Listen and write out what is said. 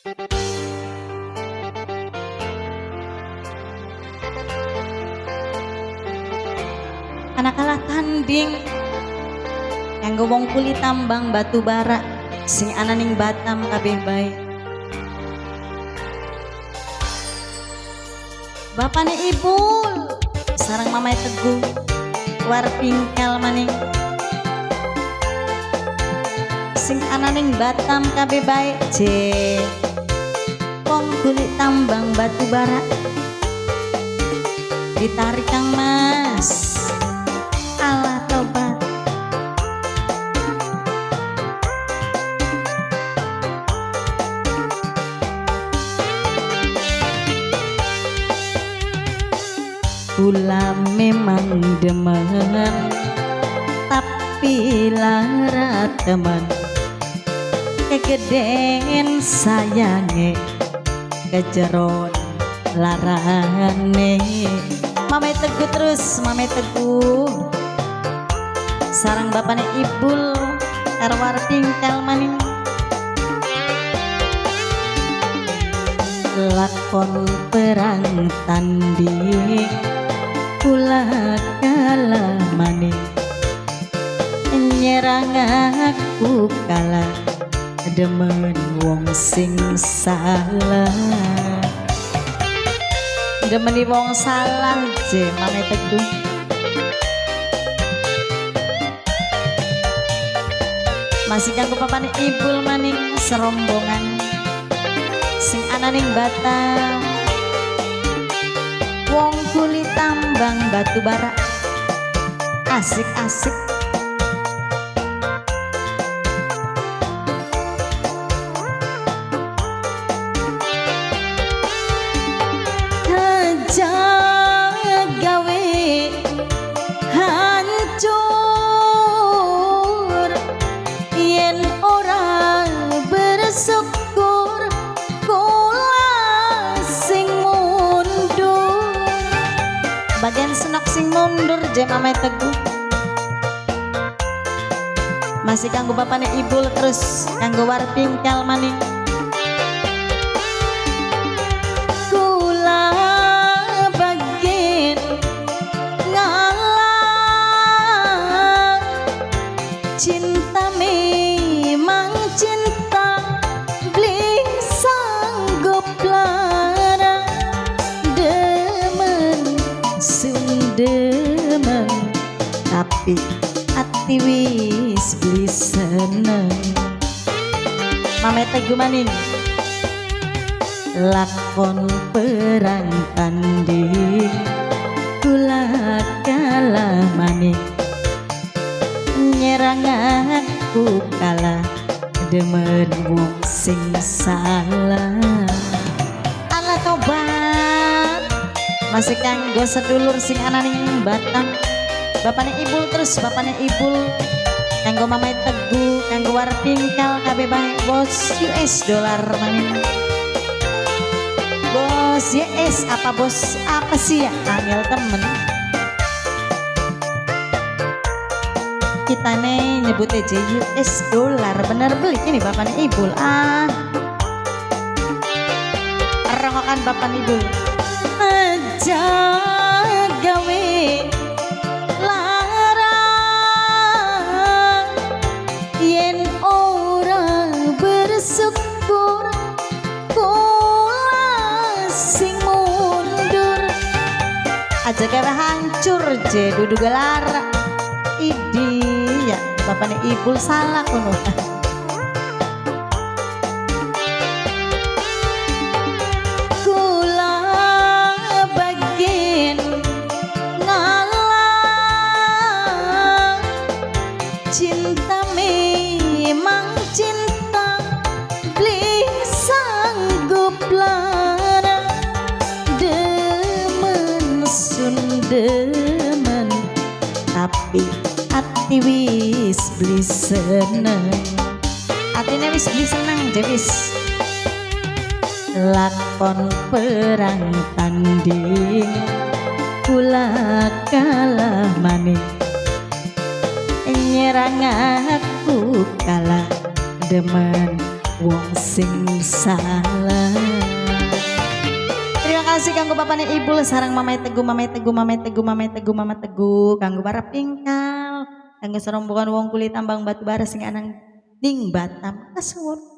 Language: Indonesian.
Anak kalah tanding kanggo wong kulit tambang batu bara sing ana ning Batam kabeh bae. Bapane Ibul sareng Mamai Teguh war pingkel maning sing ana ning Batam kabeh bae je wong kulit tambang batu bara ditarik Kang Mas Allah tobat. Kula memang demen tapi lara temen kegedean sayange kejeron larane. Mamai Teguh terus Mamai Teguh sarang bapane Ibul erwar tingkal maning lakon perang tanding kula kalah maning nyerang aku kalah demen wong sing salah demeni wong salah je Mamai Teguh. Masih kanggo papane Ibul maning serombongan sing ana ning Batam wong kulit tambang batu bara asik-asik. Bagian senok sing mundur je Mamai Teguh. Masih kanggo bapane Ibul terus kanggo war pingkel maning kula bagian ngalah cinta memang cinta beli sanggup lara demen tapi ati wis beli seneng. Mamai Teguh maning lakon perang tanding kula kalah maning nyerang aku kalah demen wong sing salah. Allah tobat. Masih kanggo sedulur sing ana ning Batam bapane Ibul terus bapane Ibul kanggo Mamai Teguh kanggo war pingkal kabeh bae bos US dolar maning bos US apa bos apa sih ya angel temen kita nih nyebut aja US dolar bener beli ini bapane Ibul rongokan bapane Ibul aja gawe larang yen ora bersyukur kula sing mundur aja gawe hancur je dudu gelara idi ya bapane Ibul salah kono. Cinta memang cinta beli sanggup lara demen sun demen tapi ati wis beli seneng atine wis beli seneng wis lakon perang tanding kula kalah maning nyerang aku kalah demen wong sing salah. Terima kasih kanggo bapaknya ibu sarang mamai teguh mamai teguh mamai teguh mamai teguh mama teguh kanggo para pingkal kanggo serombongan wong kulit tambang batu bara sing anang ning Batam kasuwun.